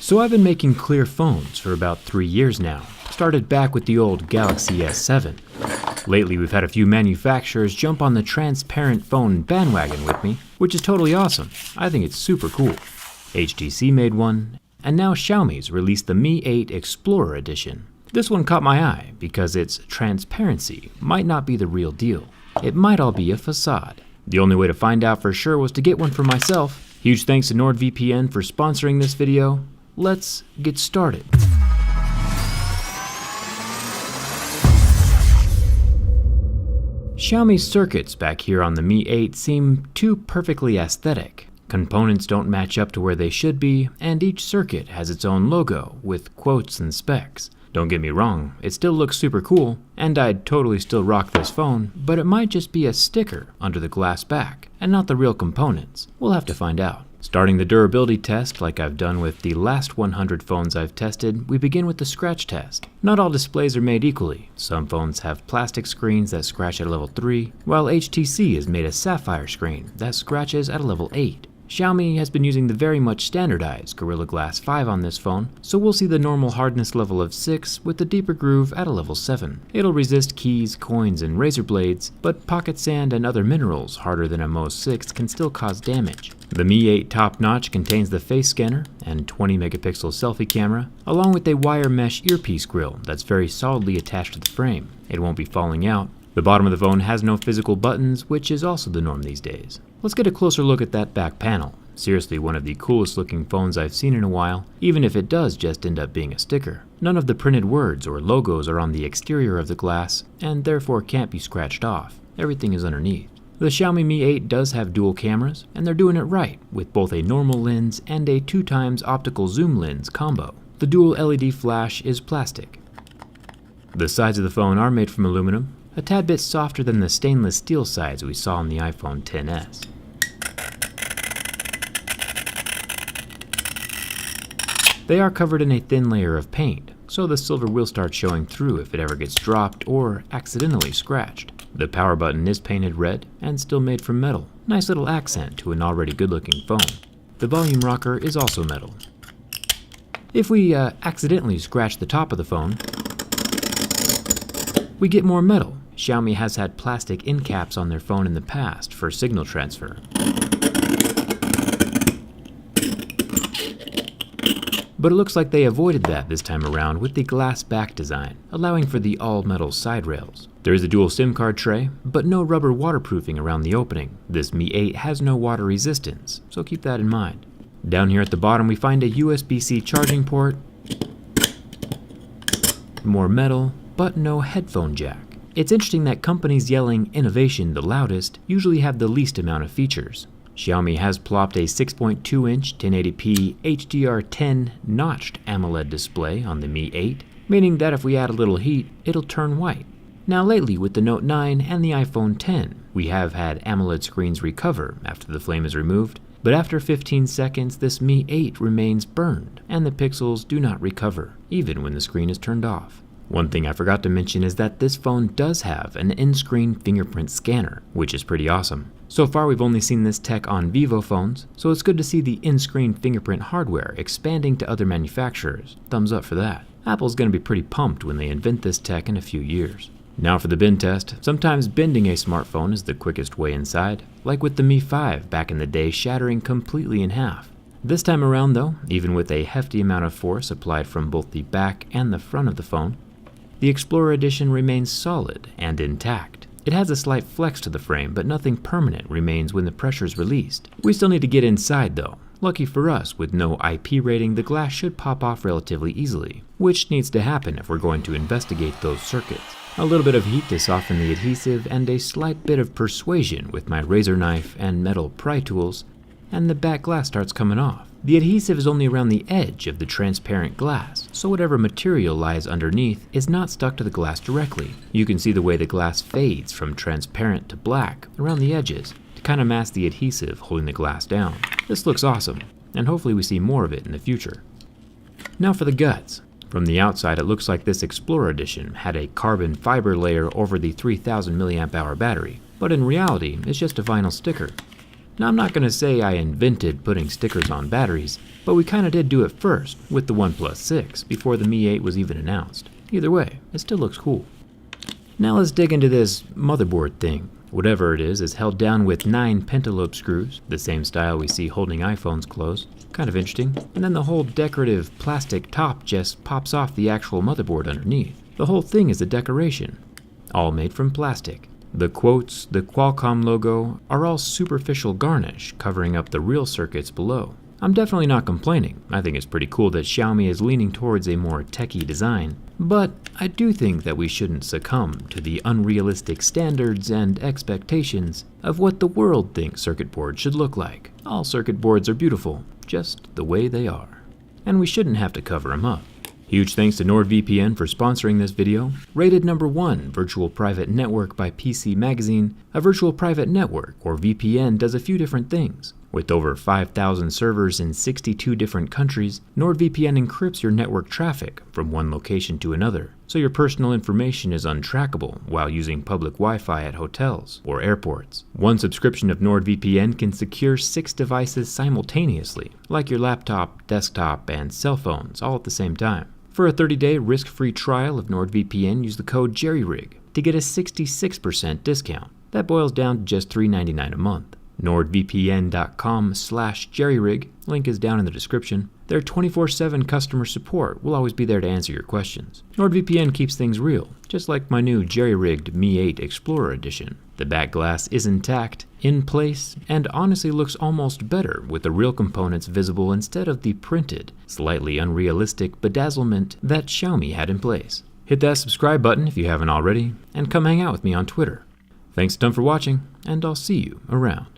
So I've been making clear phones for about 3 years now. Started back with the old Galaxy S7. Lately we've had a few manufacturers jump on the transparent phone bandwagon with me, which is totally awesome. I think it's super cool. HTC made one, and now Xiaomi's released the Mi 8 Explorer Edition. This one caught my eye because its transparency might not be the real deal. It might all be a facade. The only way to find out for sure was to get one for myself. Huge thanks to NordVPN for sponsoring this video. Let's get started. Xiaomi's circuits back here on the Mi 8 seem too perfectly aesthetic. Components don't match up to where they should be, and each circuit has its own logo with quotes and specs. Don't get me wrong, it still looks super cool, and I'd totally still rock this phone, but it might just be a sticker under the glass back, and not the real components. We'll have to find out. Starting the durability test like I've done with the last 100 phones I've tested, we begin with the scratch test. Not all displays are made equally. Some phones have plastic screens that scratch at level 3, while HTC has made a sapphire screen that scratches at a level 8. Xiaomi has been using the very much standardized Gorilla Glass 5 on this phone, so we'll see the normal hardness level of 6 with the deeper groove at a level 7. It'll resist keys, coins, and razor blades, but pocket sand and other minerals harder than a Mohs 6 can still cause damage. The Mi 8 top notch contains the face scanner and 20 megapixel selfie camera, along with a wire mesh earpiece grill that's very solidly attached to the frame. It won't be falling out. The bottom of the phone has no physical buttons, which is also the norm these days. Let's get a closer look at that back panel. Seriously, one of the coolest looking phones I've seen in a while, even if it does just end up being a sticker. None of the printed words or logos are on the exterior of the glass, and therefore can't be scratched off. Everything is underneath. The Xiaomi Mi 8 does have dual cameras, and they're doing it right, with both a normal lens and a 2x optical zoom lens combo. The dual LED flash is plastic. The sides of the phone are made from aluminum, a tad bit softer than the stainless steel sides we saw on the iPhone XS. They are covered in a thin layer of paint, so the silver will start showing through if it ever gets dropped or accidentally scratched. The power button is painted red and still made from metal. Nice little accent to an already good-looking phone. The volume rocker is also metal. If we accidentally scratch the top of the phone, we get more metal. Xiaomi has had plastic end caps on their phone in the past for signal transfer. But it looks like they avoided that this time around with the glass back design, allowing for the all-metal side rails. There is a dual SIM card tray, but no rubber waterproofing around the opening. This Mi 8 has no water resistance, so keep that in mind. Down here at the bottom we find a USB-C charging port, more metal, but no headphone jack. It's interesting that companies yelling innovation the loudest usually have the least amount of features. Xiaomi has plopped a 6.2-inch 1080p HDR10 notched AMOLED display on the Mi 8, meaning that if we add a little heat, it'll turn white. Now lately with the Note 9 and the iPhone X, we have had AMOLED screens recover after the flame is removed, but after 15 seconds this Mi 8 remains burned, and the pixels do not recover, even when the screen is turned off. One thing I forgot to mention is that this phone does have an in-screen fingerprint scanner, which is pretty awesome. So far we've only seen this tech on Vivo phones, so it's good to see the in-screen fingerprint hardware expanding to other manufacturers. Thumbs up for that. Apple's gonna be pretty pumped when they invent this tech in a few years. Now for the bend test. Sometimes bending a smartphone is the quickest way inside, like with the Mi 5 back in the day shattering completely in half. This time around though, even with a hefty amount of force applied from both the back and the front of the phone, the Explorer Edition remains solid and intact. It has a slight flex to the frame, but nothing permanent remains when the pressure is released. We still need to get inside though. Lucky for us, with no IP rating, the glass should pop off relatively easily, which needs to happen if we're going to investigate those circuits. A little bit of heat to soften the adhesive and a slight bit of persuasion with my razor knife and metal pry tools, and the back glass starts coming off. The adhesive is only around the edge of the transparent glass, so whatever material lies underneath is not stuck to the glass directly. You can see the way the glass fades from transparent to black around the edges to kind of mask the adhesive holding the glass down. This looks awesome, and hopefully we see more of it in the future. Now for the guts. From the outside, it looks like this Explorer Edition had a carbon fiber layer over the 3000 mAh battery, but in reality, it's just a vinyl sticker. Now, I'm not going to say I invented putting stickers on batteries, but we kinda did do it first with the OnePlus 6 before the Mi 8 was even announced. Either way, it still looks cool. Now let's dig into this motherboard thing. Whatever it is held down with 9 pentalobe screws, the same style we see holding iPhones closed. Kind of interesting. And then the whole decorative plastic top just pops off the actual motherboard underneath. The whole thing is a decoration, all made from plastic. The quotes, the Qualcomm logo, are all superficial garnish covering up the real circuits below. I'm definitely not complaining. I think it's pretty cool that Xiaomi is leaning towards a more techie design, but I do think that we shouldn't succumb to the unrealistic standards and expectations of what the world thinks circuit boards should look like. All circuit boards are beautiful, just the way they are. And we shouldn't have to cover them up. Huge thanks to NordVPN for sponsoring this video. Rated number 1 Virtual Private Network by PC Magazine, a virtual private network, or VPN, does a few different things. With over 5,000 servers in 62 different countries, NordVPN encrypts your network traffic from one location to another, so your personal information is untrackable while using public Wi-Fi at hotels or airports. One subscription of NordVPN can secure 6 devices simultaneously, like your laptop, desktop, and cell phones, all at the same time. For a 30-day risk-free trial of NordVPN, use the code JERRYRIG to get a 66% discount. That boils down to just $3.99 a month. NordVPN.com/jerryrig, link is down in the description. Their 24/7 customer support will always be there to answer your questions. NordVPN keeps things real, just like my new jerry-rigged Mi 8 Explorer Edition. The back glass is intact, in place, and honestly looks almost better with the real components visible instead of the printed, slightly unrealistic bedazzlement that Xiaomi had in place. Hit that subscribe button if you haven't already, and come hang out with me on Twitter. Thanks a ton for watching, and I'll see you around.